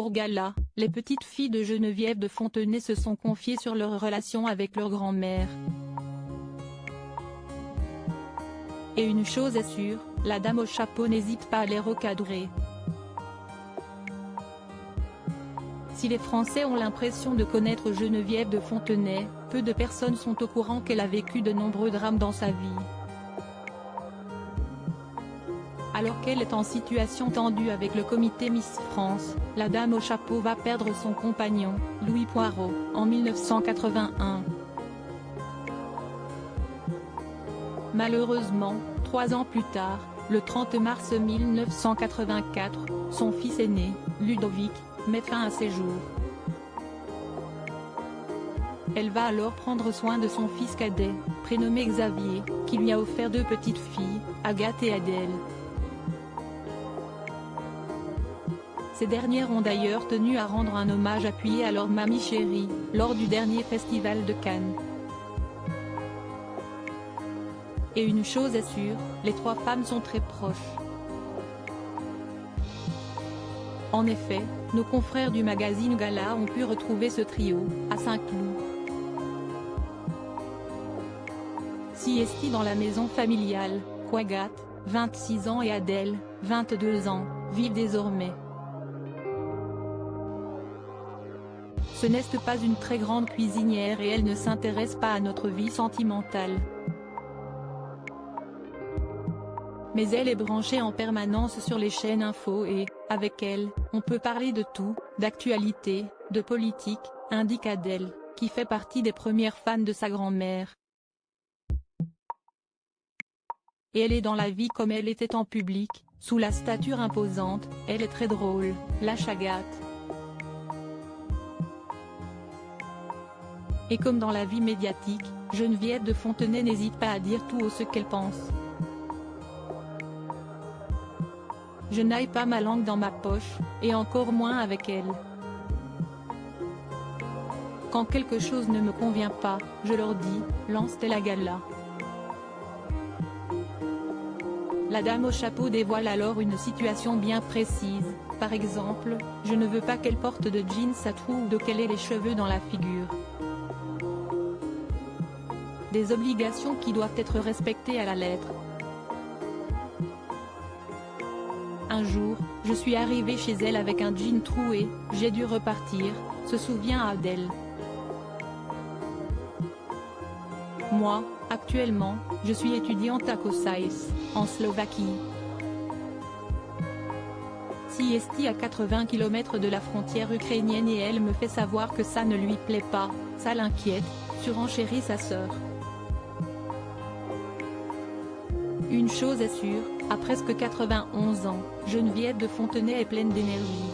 concours gala, les petites filles de Geneviève de Fontenay se sont confiées sur leur relation avec leur grand-mère. Et une chose est sûre, la dame au chapeau n'hésite pas à les recadrer. Si les Français ont l'impression de connaître Geneviève de Fontenay, peu de personnes sont au courant qu'elle a vécu de nombreux drames dans sa vie. Alors qu'elle est en situation tendue avec le comité Miss France, la dame au chapeau va perdre son compagnon, Louis Poirot, en 1981. Malheureusement, 3 ans plus tard, le 30 mars 1984, son fils aîné, Ludovic, met fin à ses jours. Elle va alors prendre soin de son fils cadet, prénommé Xavier, qui lui a offert 2 petites filles, Agathe et Adèle. Ces dernières ont d'ailleurs tenu à rendre un hommage appuyé à leur mamie chérie, lors du dernier festival de Cannes. Et une chose est sûre, les 3 femmes sont très proches. En effet, nos confrères du magazine Gala ont pu retrouver ce trio, à Saint-Cloud. Siesti dans la maison familiale, qu'Agathe, 26 ans et Adèle, 22 ans, vivent désormais. Ce n'est pas une très grande cuisinière et elle ne s'intéresse pas à notre vie sentimentale. Mais elle est branchée en permanence sur les chaînes info et, avec elle, on peut parler de tout, d'actualité, de politique, indique Adèle, qui fait partie des premières fans de sa grand-mère. Et elle est dans la vie comme elle était en public, sous la stature imposante, elle est très drôle, lâche Agathe. Et comme dans la vie médiatique, Geneviève de Fontenay n'hésite pas à dire tout haut ce qu'elle pense. Je n'aille pas ma langue dans ma poche, et encore moins avec elle. Quand quelque chose ne me convient pas, je leur dis, lance-t-elle à gala. La dame au chapeau dévoile alors une situation bien précise, par exemple, je ne veux pas qu'elle porte de jeans à trous ou qu'elle ait les cheveux dans la figure. Des obligations qui doivent être respectées à la lettre. Un jour, je suis arrivée chez elle avec un jean troué, j'ai dû repartir, se souvient Adèle. Moi, actuellement, je suis étudiante à Kosice, en Slovaquie. Siesti à 80 km de la frontière ukrainienne et elle me fait savoir que ça ne lui plaît pas, ça l'inquiète, surenchérit sa sœur. Une chose est sûre, à presque 91 ans, Geneviève de Fontenay est pleine d'énergie.